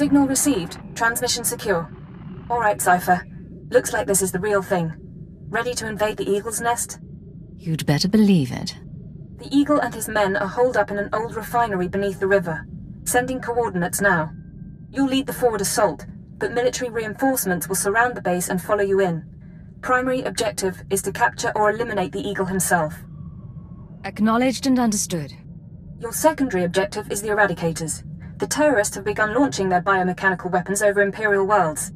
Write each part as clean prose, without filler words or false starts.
Signal received. Transmission secure. Alright, Cypher. Looks like this is the real thing. Ready to invade the Eagle's nest? You'd better believe it. The Eagle and his men are holed up in an old refinery beneath the river. Sending coordinates now. You'll lead the forward assault, but military reinforcements will surround the base and follow you in. Primary objective is to capture or eliminate the Eagle himself. Acknowledged and understood. Your secondary objective is the Eradicators. The terrorists have begun launching their biomechanical weapons over Imperial worlds.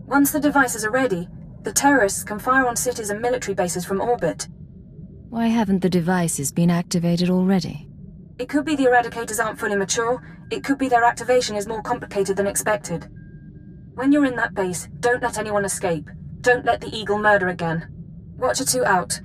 Once the devices are ready, the terrorists can fire on cities and military bases from orbit. Why haven't the devices been activated already? It could be the Eradicators aren't fully mature, it could be their activation is more complicated than expected. When you're in that base, don't let anyone escape. Don't let the Eagle murder again. Watcher 2 out.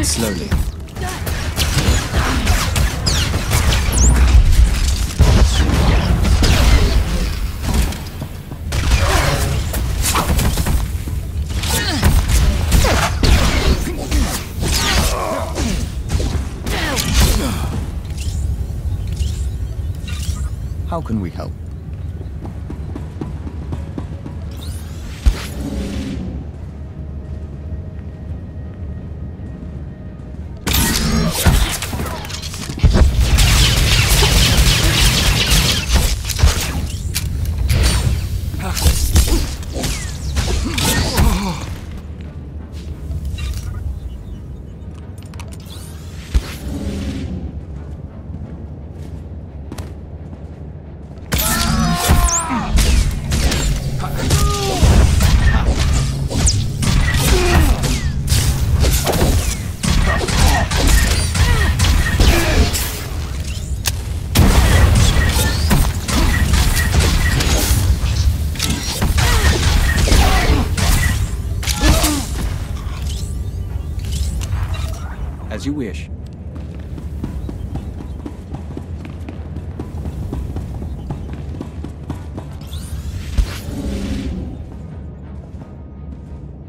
Slowly. How can we help? As you wish.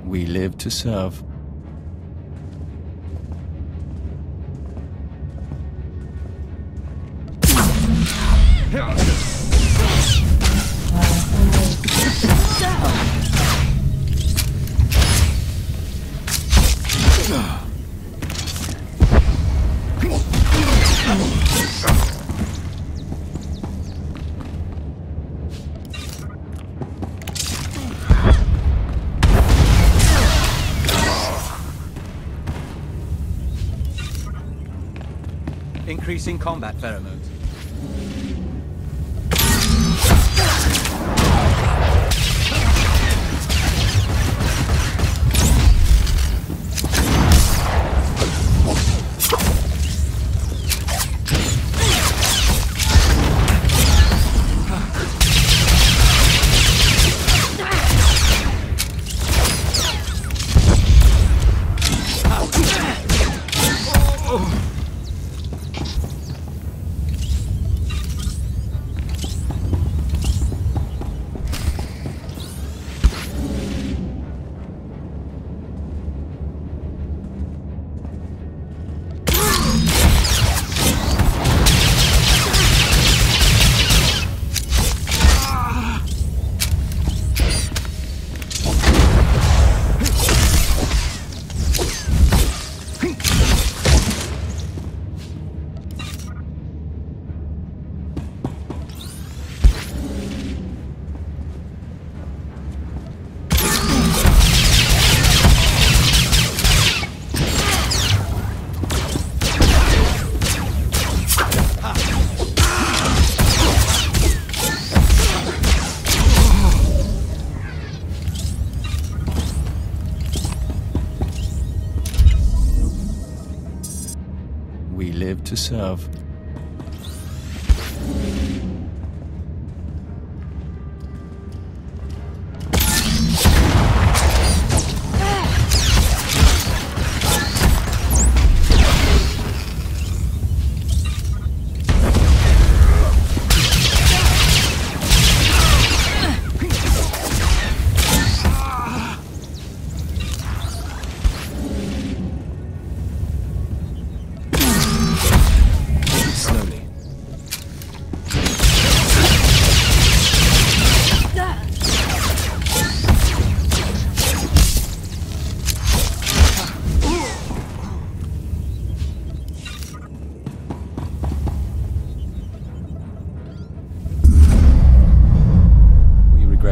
We live to serve. Increasing combat pheromones. We live to serve.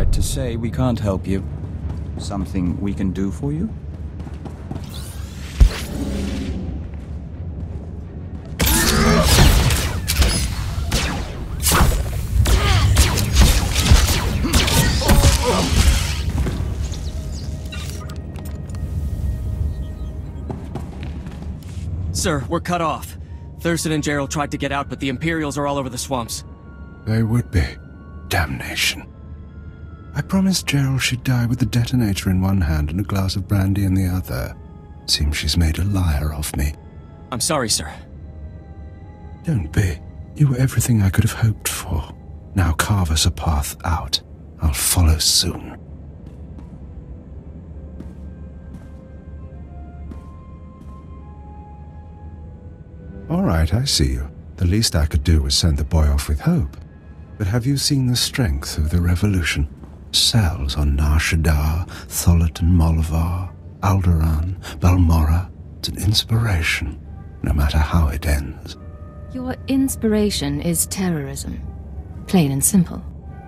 right to say we can't help you. Something we can do for you? Sir, we're cut off. Thurston and Gerald tried to get out, but the Imperials are all over the swamps. They would be. Damnation. I promised Gerald she'd die with the detonator in one hand and a glass of brandy in the other. Seems she's made a liar of me. I'm sorry, sir. Don't be. You were everything I could have hoped for. Now carve us a path out. I'll follow soon. All right, I see you. The least I could do was send the boy off with hope. But have you seen the strength of the revolution? Cells on Nar Shaddaa, Tholet and Molvar, Alderaan, Balmorra. It's an inspiration, no matter how it ends. Your inspiration is terrorism. Plain and simple.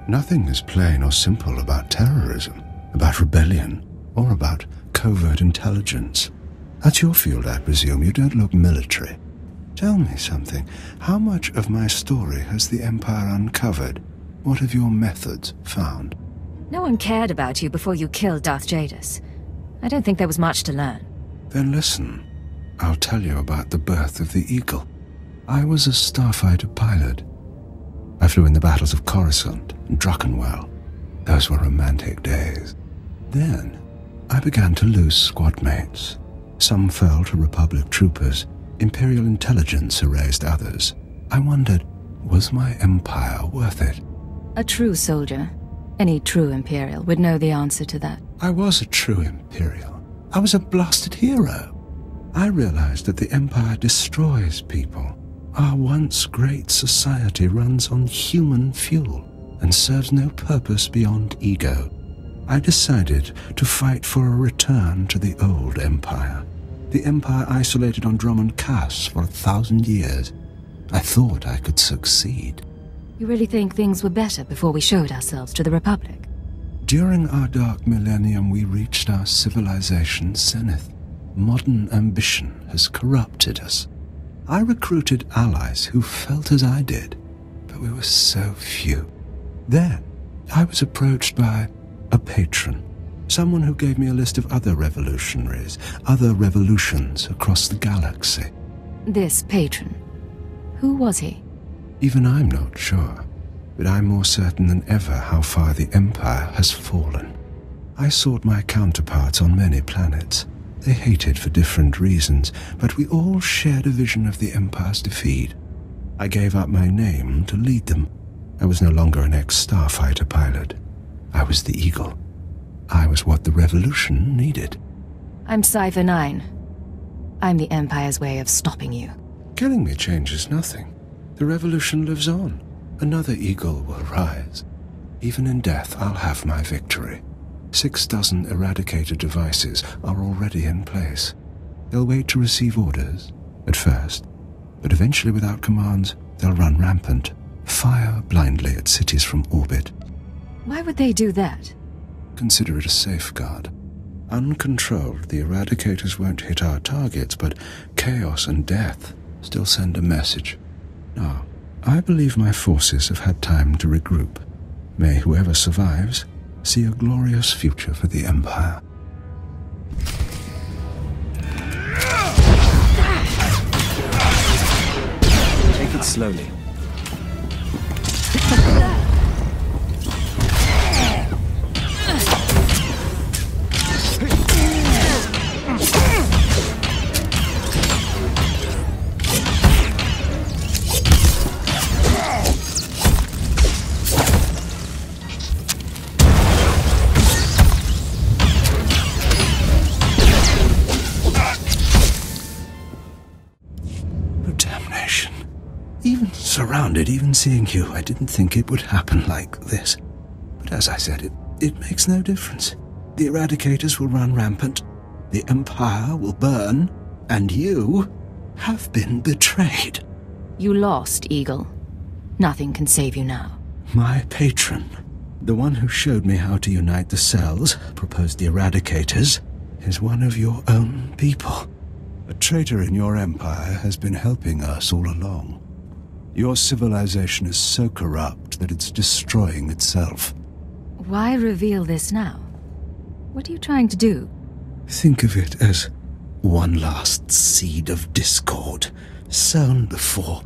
Nothing is plain or simple about terrorism, about rebellion, or about covert intelligence. That's your field, I presume. You don't look military. Tell me something. How much of my story has the Empire uncovered? What have your methods found? No one cared about you before you killed Darth Jadus. I don't think there was much to learn. Then listen. I'll tell you about the birth of the Eagle. I was a starfighter pilot. I flew in the battles of Coruscant and Druckenwell. Those were romantic days. Then, I began to lose squad mates. Some fell to Republic troopers. Imperial Intelligence erased others. I wondered, was my empire worth it? A true soldier, any true Imperial, would know the answer to that. I was a true Imperial. I was a blasted hero. I realized that the Empire destroys people. Our once great society runs on human fuel and serves no purpose beyond ego. I decided to fight for a return to the old Empire. The Empire isolated on Drummond Cass for 1,000 years. I thought I could succeed. You really think things were better before we showed ourselves to the Republic? During our dark millennium, we reached our civilization's zenith. Modern ambition has corrupted us. I recruited allies who felt as I did, but we were so few. Then, I was approached by a patron. Someone who gave me a list of other revolutionaries, other revolutions across the galaxy. This patron, who was he? Even I'm not sure, but I'm more certain than ever how far the Empire has fallen. I sought my counterparts on many planets. They hated for different reasons, but we all shared a vision of the Empire's defeat. I gave up my name to lead them. I was no longer an ex-starfighter pilot. I was the Eagle. I was what the revolution needed. I'm Cypher 9. I'm the Empire's way of stopping you. Killing me changes nothing. The revolution lives on. Another Eagle will rise. Even in death, I'll have my victory. 6 dozen Eradicator devices are already in place. They'll wait to receive orders, at first, but eventually without commands, they'll run rampant, fire blindly at cities from orbit. Why would they do that? Consider it a safeguard. Uncontrolled, the Eradicators won't hit our targets, but chaos and death still send a message. Now, I believe my forces have had time to regroup. May whoever survives see a glorious future for the Empire. Take it slowly. Surrounded, even seeing you, I didn't think it would happen like this. But as I said, it makes no difference. The Eradicators will run rampant, the Empire will burn, and you have been betrayed. You lost, Eagle. Nothing can save you now. My patron The one who showed me how to unite the cells, proposed the Eradicators, is one of your own people. A traitor in your empire has been helping us all along. Your civilization is so corrupt that it's destroying itself. Why reveal this now? What are you trying to do? Think of it as one last seed of discord, sown before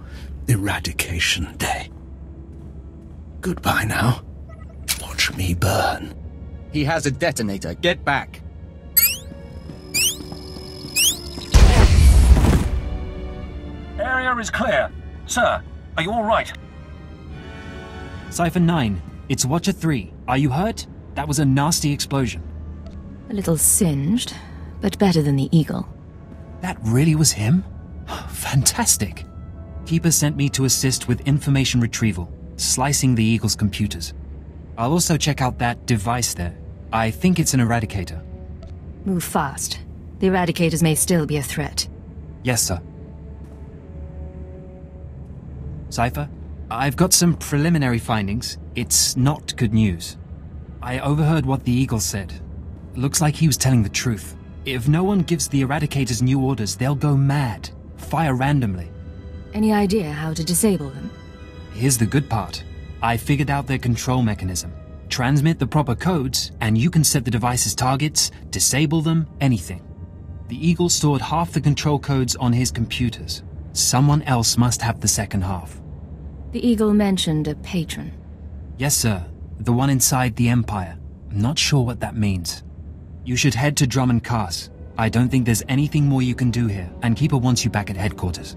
Eradication Day. Goodbye now. Watch me burn. He has a detonator. Get back. Area is clear. Sir, are you all right? Cypher 9, it's Watcher 3. Are you hurt? That was a nasty explosion. A little singed, but better than the Eagle. That really was him? Fantastic. Keeper sent me to assist with information retrieval, slicing the Eagle's computers. I'll also check out that device there. I think it's an Eradicator. Move fast. The Eradicators may still be a threat. Yes, sir. Cypher, I've got some preliminary findings. It's not good news. I overheard what the Eagle said. Looks like he was telling the truth. If no one gives the Eradicators new orders, they'll go mad. Fire randomly. Any idea how to disable them? Here's the good part. I figured out their control mechanism. Transmit the proper codes, and you can set the device's targets, disable them, anything. The Eagle stored half the control codes on his computers. Someone else must have the second half. The Eagle mentioned a patron. Yes, sir. The one inside the Empire. I'm not sure what that means. You should head to Drummond Cast. I don't think there's anything more you can do here, and Keeper wants you back at headquarters.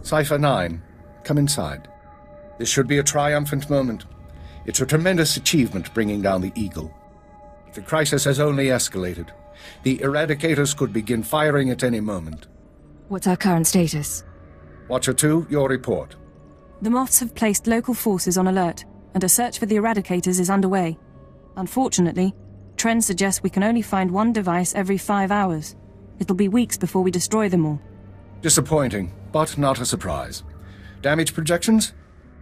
Cypher 9, come inside. This should be a triumphant moment. It's a tremendous achievement bringing down the Eagle. The crisis has only escalated. The Eradicators could begin firing at any moment. What's our current status? Watcher 2, your report. The Moths have placed local forces on alert, and a search for the Eradicators is underway. Unfortunately, trends suggest we can only find one device every 5 hours. It'll be weeks before we destroy them all. Disappointing, but not a surprise. Damage projections?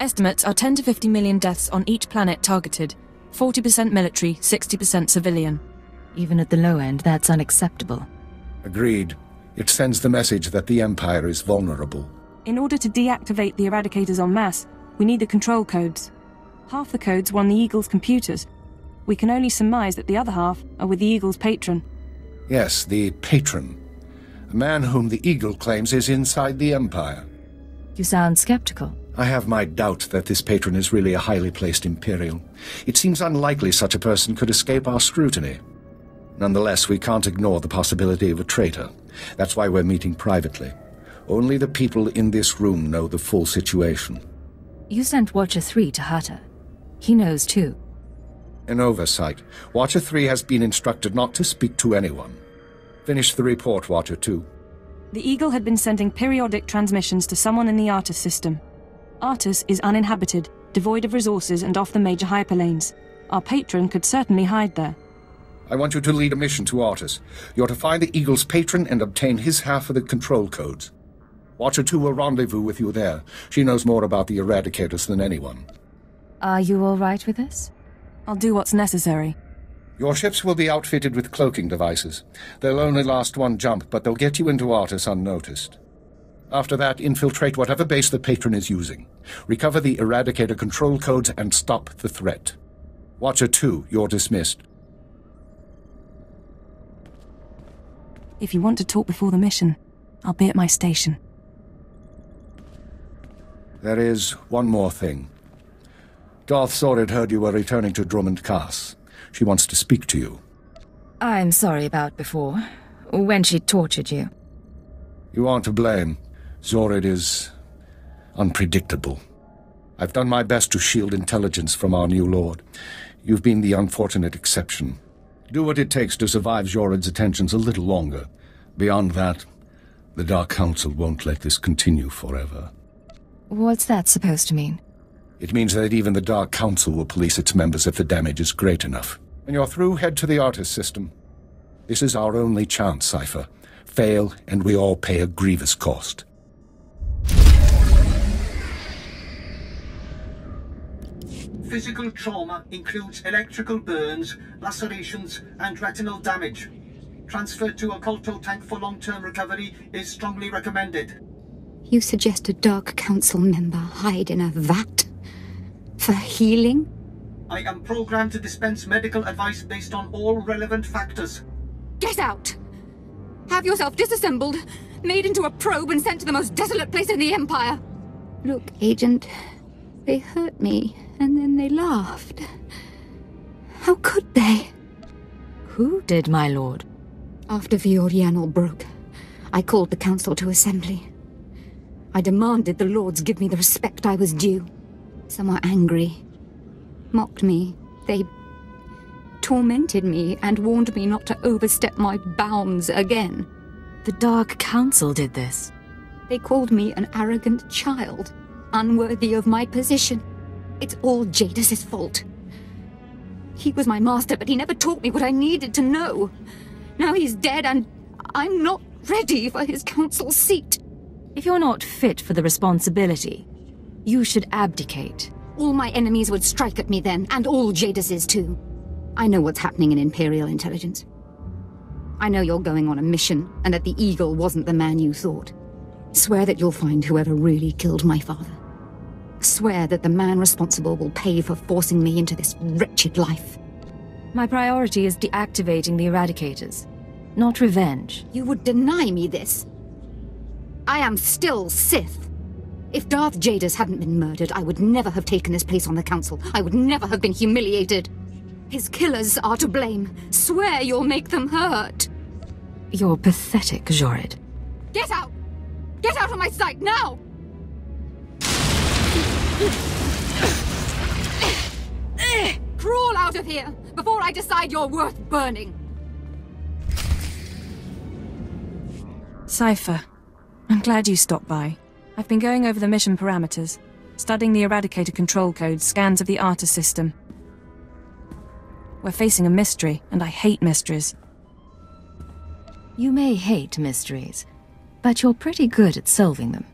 Estimates are 10 to 50 million deaths on each planet targeted. 40% military, 60% civilian. Even at the low end, that's unacceptable. Agreed. It sends the message that the Empire is vulnerable. In order to deactivate the Eradicators en masse, we need the control codes. Half the codes were on the Eagle's computers. We can only surmise that the other half are with the Eagle's patron. Yes, the patron. A man whom the Eagle claims is inside the Empire. You sound skeptical. I have my doubt that this patron is really a highly placed Imperial. It seems unlikely such a person could escape our scrutiny. Nonetheless, we can't ignore the possibility of a traitor. That's why we're meeting privately. Only the people in this room know the full situation. You sent Watcher 3 to Hutta. He knows too. An oversight. Watcher 3 has been instructed not to speak to anyone. Finish the report, Watcher 2. The Eagle had been sending periodic transmissions to someone in the Artus system. Artus is uninhabited, devoid of resources and off the major hyperlanes. Our patron could certainly hide there. I want you to lead a mission to Artus. You're to find the Eagle's patron and obtain his half of the control codes. Watcher 2 will rendezvous with you there. She knows more about the Eradicators than anyone. Are you all right with this? I'll do what's necessary. Your ships will be outfitted with cloaking devices. They'll only last one jump, but they'll get you into Artus unnoticed. After that, infiltrate whatever base the patron is using. Recover the Eradicator control codes and stop the threat. Watcher 2, you're dismissed. If you want to talk before the mission, I'll be at my station. There is one more thing. Darth Zhorrid heard you were returning to Drummond Cast. She wants to speak to you. I'm sorry about before, when she tortured you. You aren't to blame. Zhorrid is unpredictable. I've done my best to shield intelligence from our new lord. You've been the unfortunate exception. Do what it takes to survive Zhorrid's attentions a little longer. Beyond that, the Dark Council won't let this continue forever. What's that supposed to mean? It means that even the Dark Council will police its members if the damage is great enough. When you're through, head to the Artus system. This is our only chance, Cypher. Fail, and we all pay a grievous cost. Physical trauma includes electrical burns, lacerations, and retinal damage. Transfer to a Colto tank for long-term recovery is strongly recommended. You suggest a Dark Council member hide in a vat? For healing? I am programmed to dispense medical advice based on all relevant factors. Get out! Have yourself disassembled, made into a probe and sent to the most desolate place in the Empire! Look, Agent, they hurt me, and then they laughed. How could they? Who did, my lord? After the Oriental broke, I called the Council to assembly. I demanded the Lords give me the respect I was due. Some were angry, mocked me. They tormented me and warned me not to overstep my bounds again. The Dark Council did this. They called me an arrogant child, unworthy of my position. It's all Jadus's fault. He was my master, but he never taught me what I needed to know. Now he's dead, and I'm not ready for his council seat. If you're not fit for the responsibility, you should abdicate. All my enemies would strike at me then, and all Jadus's too. I know what's happening in Imperial Intelligence. I know you're going on a mission, and that the Eagle wasn't the man you thought. Swear that you'll find whoever really killed my father. Swear that the man responsible will pay for forcing me into this wretched life. My priority is deactivating the Eradicators, not revenge. You would deny me this? I am still Sith. If Darth Jadus hadn't been murdered, I would never have taken his place on the Council. I would never have been humiliated. His killers are to blame. Swear you'll make them hurt. You're pathetic, Zhorrid. Get out! Get out of my sight, now! Crawl out of here, before I decide you're worth burning! Cypher, I'm glad you stopped by. I've been going over the mission parameters, studying the Eradicator control codes, scans of the Artus system. We're facing a mystery, and I hate mysteries. You may hate mysteries, but you're pretty good at solving them.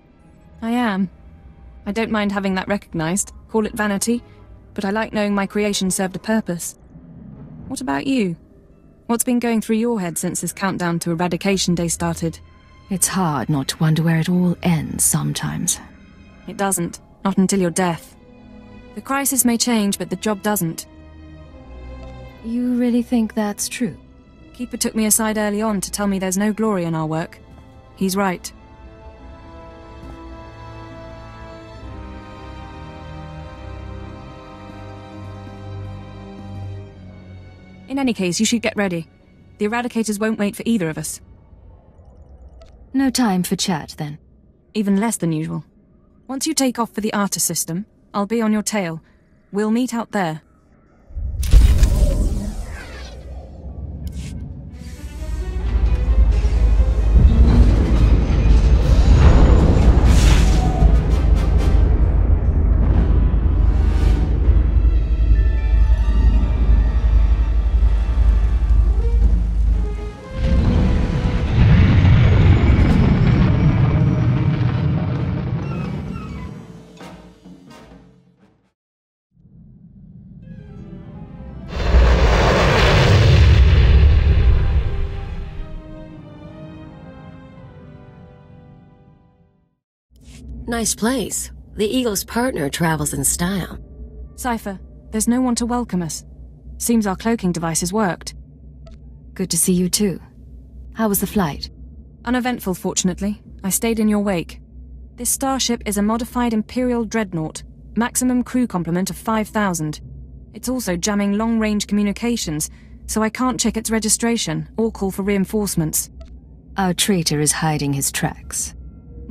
I am. I don't mind having that recognized, call it vanity, but I like knowing my creation served a purpose. What about you? What's been going through your head since this countdown to Eradication Day started? It's hard not to wonder where it all ends sometimes. It doesn't. Not until your death. The crisis may change, but the job doesn't. You really think that's true? Keeper took me aside early on to tell me there's no glory in our work. He's right. In any case, you should get ready. The Eradicators won't wait for either of us. No time for chat, then. Even less than usual. Once you take off for the Artus system, I'll be on your tail. We'll meet out there. Nice place. The Eagle's partner travels in style. Cypher, there's no one to welcome us. Seems our cloaking devices worked. Good to see you too. How was the flight? Uneventful, fortunately. I stayed in your wake. This starship is a modified Imperial dreadnought. Maximum crew complement of 5,000. It's also jamming long-range communications, so I can't check its registration or call for reinforcements. Our traitor is hiding his tracks.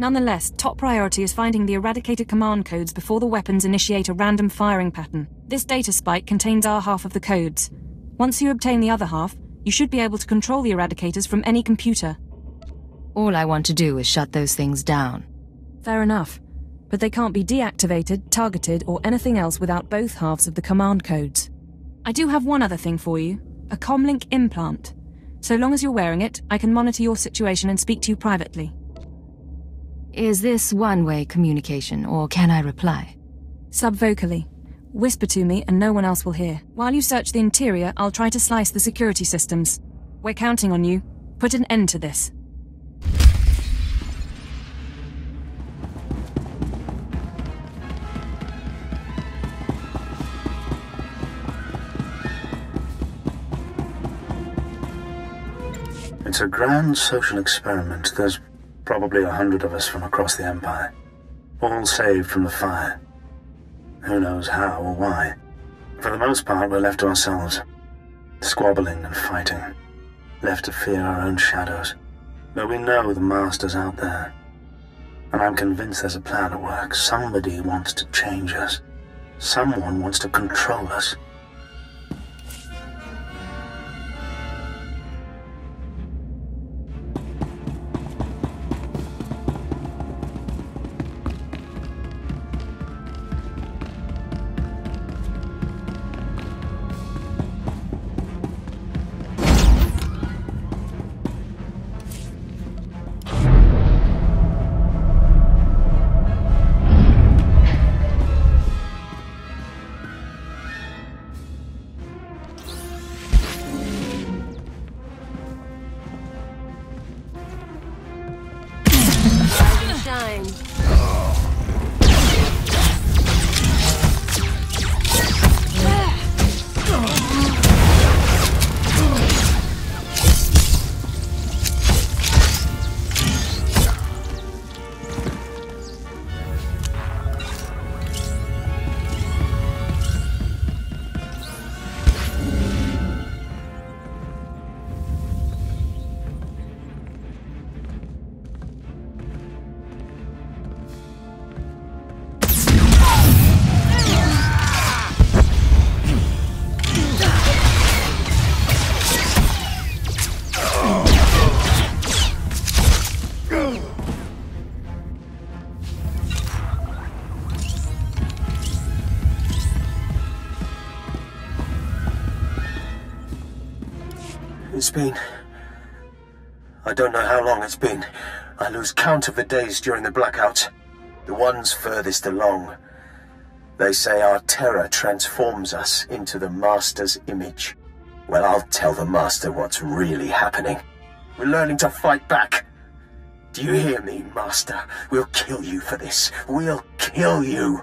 Nonetheless, top priority is finding the Eradicator command codes before the weapons initiate a random firing pattern. This data spike contains our half of the codes. Once you obtain the other half, you should be able to control the Eradicators from any computer. All I want to do is shut those things down. Fair enough. but they can't be deactivated, targeted, or anything else without both halves of the command codes. I do have one other thing for you, a comlink implant. So long as you're wearing it, I can monitor your situation and speak to you privately. Is this one-way communication, or can I reply? Subvocally. Whisper to me and no one else will hear. While you search the interior, I'll try to slice the security systems. We're counting on you. Put an end to this. It's a grand social experiment. There's probably 100 of us from across the Empire, all saved from the fire. Who knows how or why. For the most part, we're left to ourselves, squabbling and fighting, left to fear our own shadows. But we know the Master's out there, and I'm convinced there's a plan at work. Somebody wants to change us. Someone wants to control us. It's been... I don't know how long it's been. I lose count of the days during the blackout. The ones furthest along. They say our terror transforms us into the Master's image. Well, I'll tell the Master what's really happening. We're learning to fight back. Do you hear me, Master? We'll kill you for this. We'll kill you.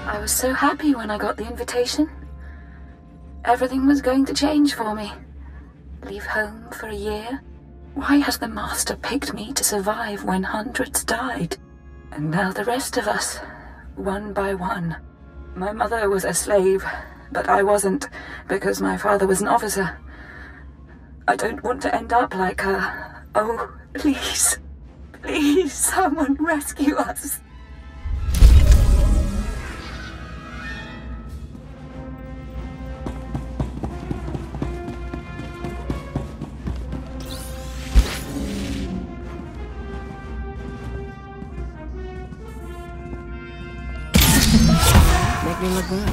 I was so happy when I got the invitation. Everything was going to change for me. Leave home for a year? Why has the Master picked me to survive when hundreds died? And now the rest of us, one by one. My mother was a slave, but I wasn't, because my father was an officer. I don't want to end up like her. Oh, please. Please, someone rescue us. Make me look good.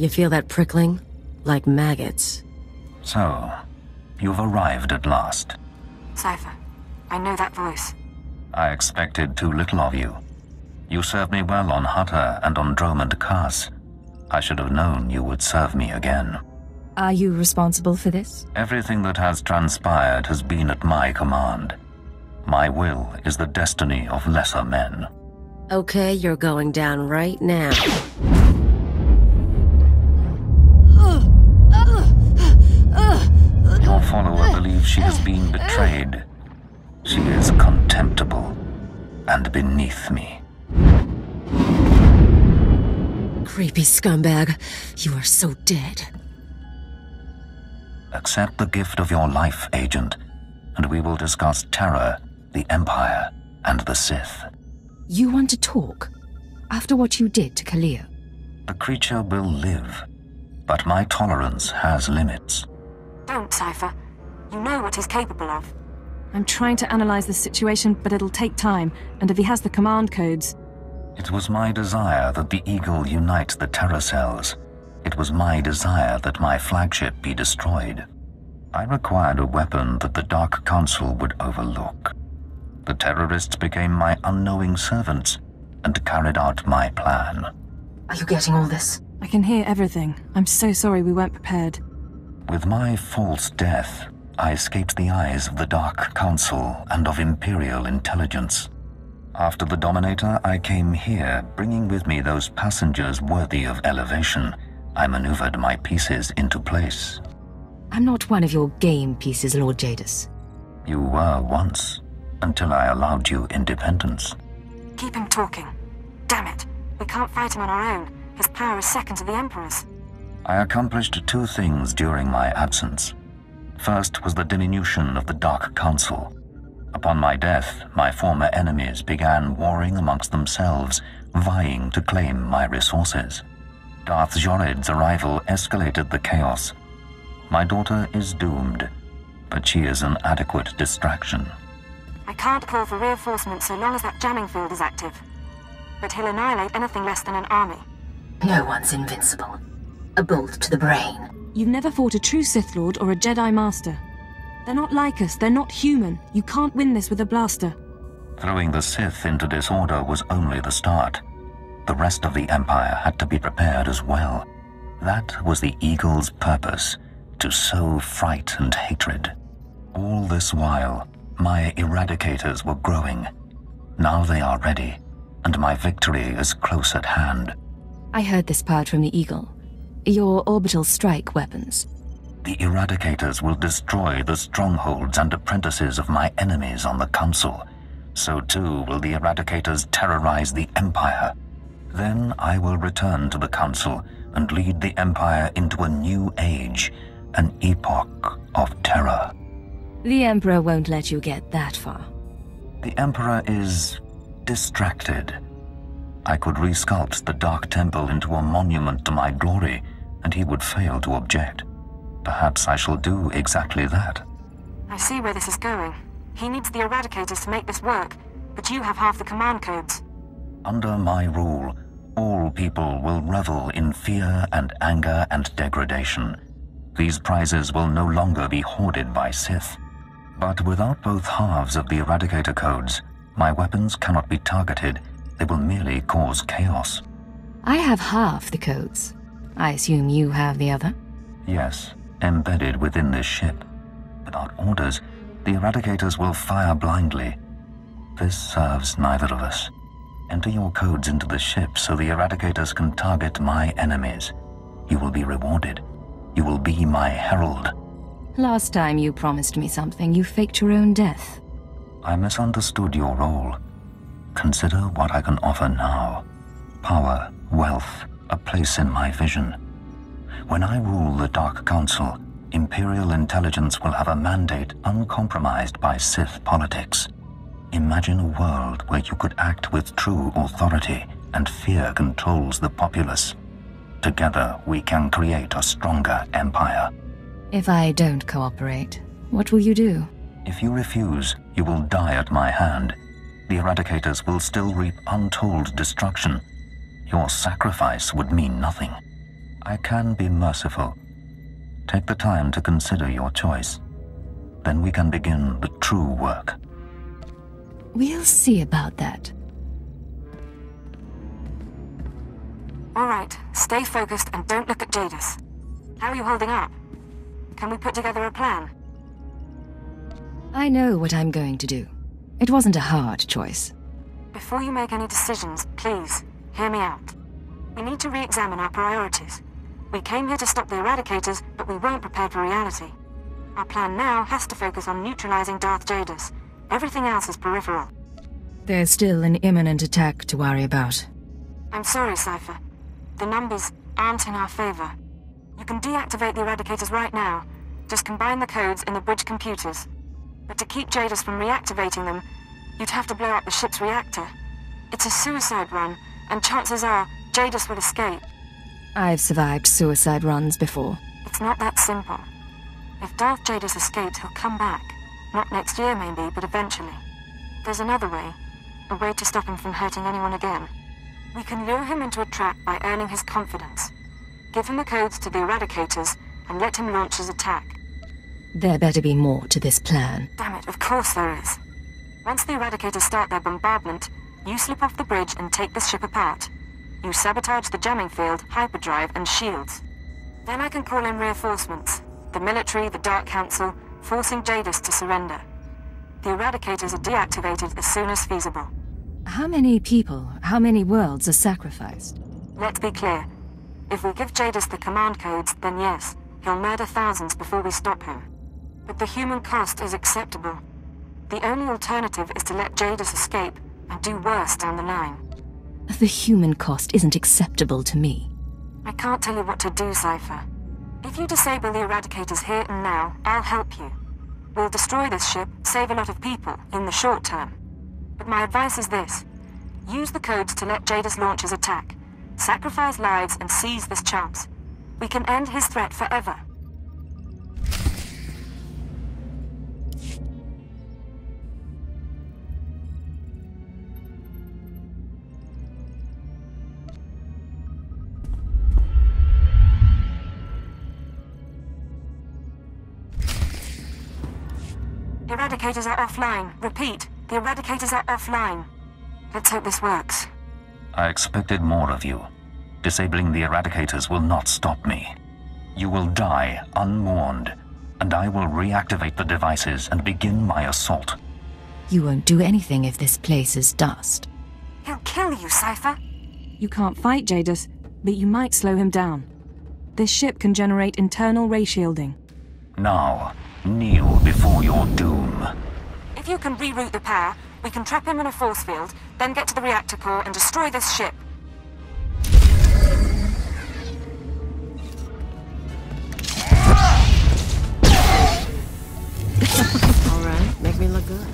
You feel that prickling? Like maggots. So, you've arrived at last. Cypher, I know that voice. I expected too little of you. You served me well on Hutta and on Dromund Kaas. I should have known you would serve me again. Are you responsible for this? Everything that has transpired has been at my command. My will is the destiny of lesser men. Okay, you're going down right now. Your follower believes she has been betrayed. She is contemptible and beneath me. Creepy scumbag. You are so dead. Accept the gift of your life, Agent, and we will discuss terror, the Empire, and the Sith. You want to talk? After what you did to Kalia? The creature will live, but my tolerance has limits. Don't, Cypher. You know what he's capable of. I'm trying to analyze the situation, but it'll take time, and if he has the command codes... It was my desire that the Eagle unite the terror cells. It was my desire that my flagship be destroyed. I required a weapon that the Dark Council would overlook. The terrorists became my unknowing servants and carried out my plan. Are you getting all this? I can hear everything. I'm so sorry we weren't prepared. With my false death, I escaped the eyes of the Dark Council and of Imperial Intelligence. After the Dominator, I came here, bringing with me those passengers worthy of elevation. I maneuvered my pieces into place. I'm not one of your game pieces, Lord Jadus. You were once, until I allowed you independence. Keep him talking. Damn it. We can't fight him on our own. His power is second to the Emperor's. I accomplished two things during my absence. First was the diminution of the Dark Council. Upon my death, my former enemies began warring amongst themselves, vying to claim my resources. Darth Jadus' arrival escalated the chaos. My daughter is doomed, but she is an adequate distraction. I can't call for reinforcements so long as that jamming field is active. But he'll annihilate anything less than an army. No one's invincible. A bolt to the brain. You've never fought a true Sith Lord or a Jedi Master. They're not like us, they're not human. You can't win this with a blaster. Throwing the Sith into disorder was only the start. The rest of the Empire had to be prepared as well. That was the Eagle's purpose, to sow fright and hatred. All this while, my Eradicators were growing. Now they are ready, and my victory is close at hand. I heard this part from the Eagle. Your orbital strike weapons. The Eradicators will destroy the strongholds and apprentices of my enemies on the Council. So too will the Eradicators terrorize the Empire. Then I will return to the Council and lead the Empire into a new age, an epoch of terror. The Emperor won't let you get that far. The Emperor is distracted. I could resculpt the Dark Temple into a monument to my glory, and he would fail to object. Perhaps I shall do exactly that. I see where this is going. He needs the Eradicators to make this work, but you have half the command codes. Under my rule, all people will revel in fear and anger and degradation. These prizes will no longer be hoarded by Sith. But without both halves of the Eradicator codes, my weapons cannot be targeted. They will merely cause chaos. I have half the codes. I assume you have the other? Yes, embedded within this ship. Without orders, the Eradicators will fire blindly. This serves neither of us. Enter your codes into the ship so the Eradicators can target my enemies. You will be rewarded. You will be my herald. Last time you promised me something, you faked your own death. I misunderstood your role. Consider what I can offer now. Power, wealth, a place in my vision. When I rule the Dark Council, Imperial Intelligence will have a mandate uncompromised by Sith politics. Imagine a world where you could act with true authority and fear controls the populace. Together, we can create a stronger empire. If I don't cooperate, what will you do? If you refuse, you will die at my hand. The Eradicators will still reap untold destruction. Your sacrifice would mean nothing. I can be merciful. Take the time to consider your choice. Then we can begin the true work. We'll see about that. All right, stay focused and don't look at Jadus. How are you holding up? Can we put together a plan? I know what I'm going to do. It wasn't a hard choice. Before you make any decisions, please, hear me out. We need to re-examine our priorities. We came here to stop the Eradicators, but we weren't prepared for reality. Our plan now has to focus on neutralizing Darth Jadus. Everything else is peripheral. There's still an imminent attack to worry about. I'm sorry, Cypher. The numbers aren't in our favor. You can deactivate the Eradicators right now. Just combine the codes in the bridge computers. But to keep Jadus from reactivating them, you'd have to blow up the ship's reactor. It's a suicide run, and chances are Jadus will escape. I've survived suicide runs before. It's not that simple. If Darth Jadus escapes, he'll come back. Not next year, maybe, but eventually. There's another way. A way to stop him from hurting anyone again. We can lure him into a trap by earning his confidence. Give him the codes to the Eradicators, and let him launch his attack. There better be more to this plan. Damn it, of course there is. Once the Eradicators start their bombardment, you slip off the bridge and take the ship apart. You sabotage the jamming field, hyperdrive, and shields. Then I can call in reinforcements. The military, the Dark Council, forcing Jadus to surrender. The Eradicators are deactivated as soon as feasible. How many people, how many worlds are sacrificed? Let's be clear. If we give Jadus the command codes, then yes, he'll murder thousands before we stop him. But the human cost is acceptable. The only alternative is to let Jadus escape and do worse down the line. The human cost isn't acceptable to me. I can't tell you what to do, Cypher. If you disable the Eradicators here and now, I'll help you. We'll destroy this ship, save a lot of people, in the short term. But my advice is this. Use the codes to let Jadus launch his attack. Sacrifice lives and seize this chance. We can end his threat forever. The Eradicators are offline. Repeat, the Eradicators are offline. Let's hope this works. I expected more of you. Disabling the Eradicators will not stop me. You will die unmourned, and I will reactivate the devices and begin my assault. You won't do anything if this place is dust. He'll kill you, Cypher. You can't fight Jadus, but you might slow him down. This ship can generate internal ray shielding. Now, kneel before your doom. If you can reroute the power, we can trap him in a force field, then get to the reactor core and destroy this ship. Alright, make me look good.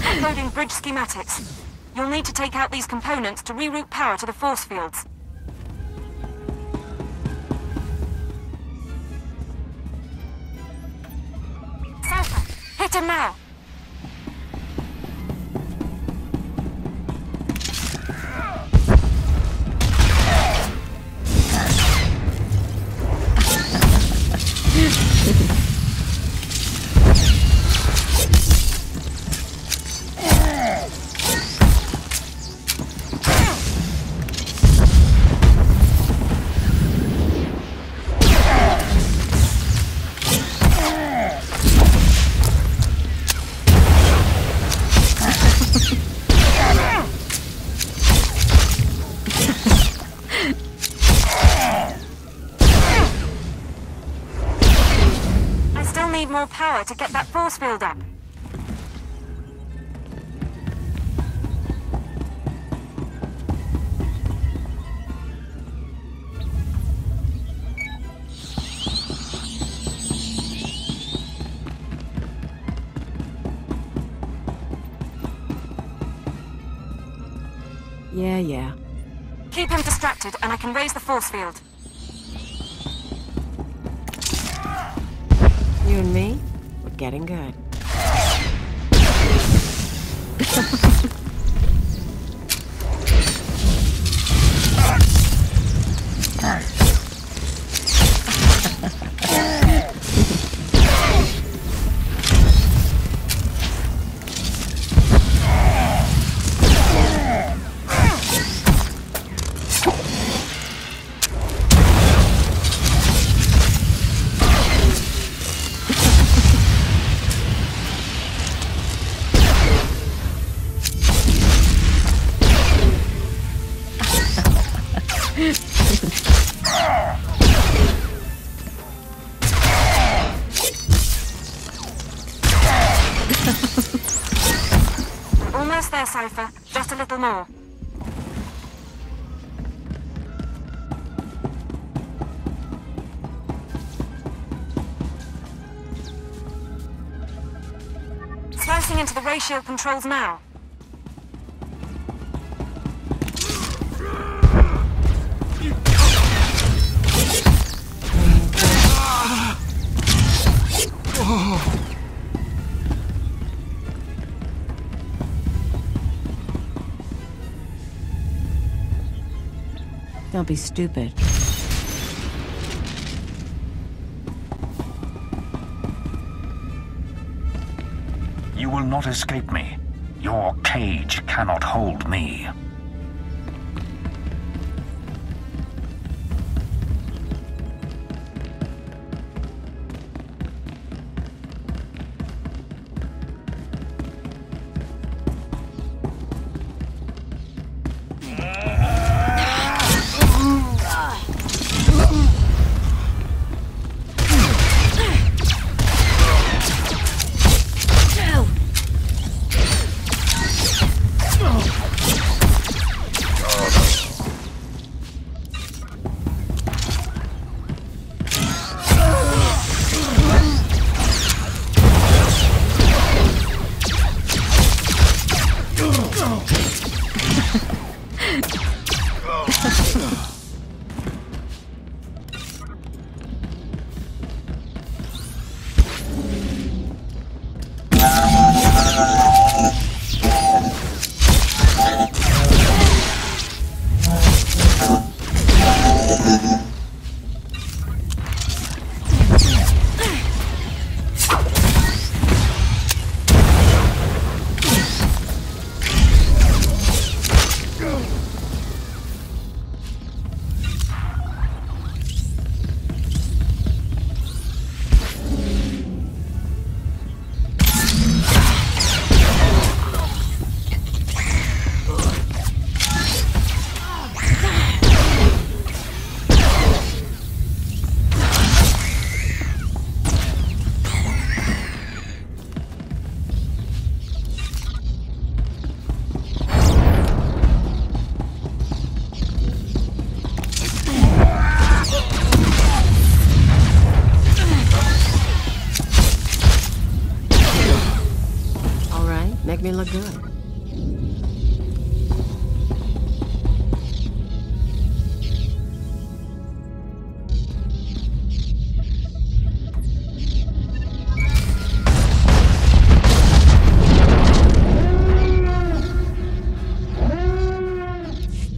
Uploading bridge schematics. You'll need to take out these components to reroute power to the force fields. Cypher, hit him now! More power to get that force field up. Yeah. Keep him distracted, and I can raise the force field. You and me, we're getting good. Almost there, Cypher. Just a little more. Slicing into the ratio controls now. Don't be stupid. You will not escape me. Your cage cannot hold me. Make me look good.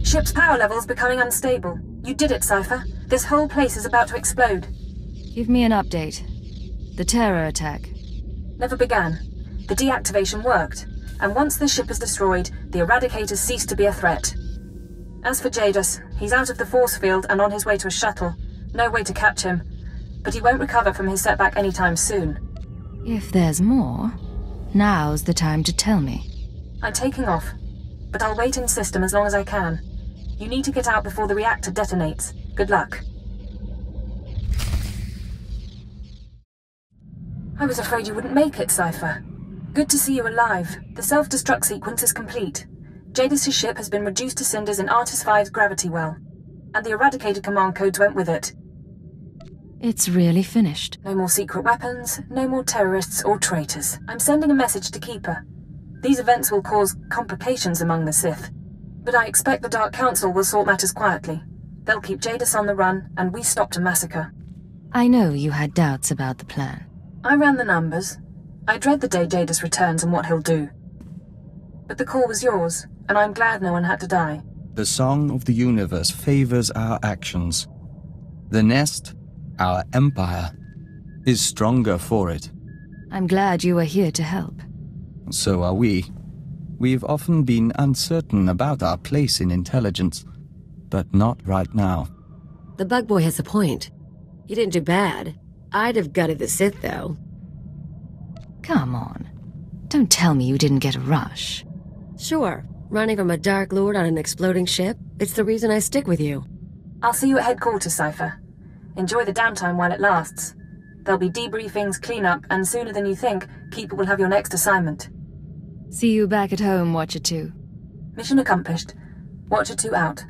Ship's power level's becoming unstable. You did it, Cypher. This whole place is about to explode. Give me an update. The terror attack. Never began. The deactivation worked, and once the ship is destroyed, the Eradicator ceased to be a threat. As for Jadus, he's out of the force field and on his way to a shuttle. No way to catch him. But he won't recover from his setback anytime soon. If there's more, now's the time to tell me. I'm taking off, but I'll wait in system as long as I can. You need to get out before the reactor detonates. Good luck. I was afraid you wouldn't make it, Cypher. Good to see you alive. The self-destruct sequence is complete. Jadus' ship has been reduced to cinders in Artus 5's gravity well, and the Eradicator command codes went with it. It's really finished. No more secret weapons, no more terrorists or traitors. I'm sending a message to Keeper. These events will cause complications among the Sith. But I expect the Dark Council will sort matters quietly. They'll keep Jadus on the run, and we stop to massacre. I know you had doubts about the plan. I ran the numbers. I dread the day Jadus returns and what he'll do. But the call was yours, and I'm glad no one had to die. The song of the universe favors our actions. The nest, our empire, is stronger for it. I'm glad you are here to help. So are we. We've often been uncertain about our place in intelligence, but not right now. The bug boy has a point. You didn't do bad. I'd have gutted the Sith, though. Come on. Don't tell me you didn't get a rush. Sure, running from a Dark Lord on an exploding ship, it's the reason I stick with you. I'll see you at headquarters, Cypher. Enjoy the downtime while it lasts. There'll be debriefings, cleanup, and sooner than you think, Keeper will have your next assignment. See you back at home, Watcher 2. Mission accomplished. Watcher 2 out.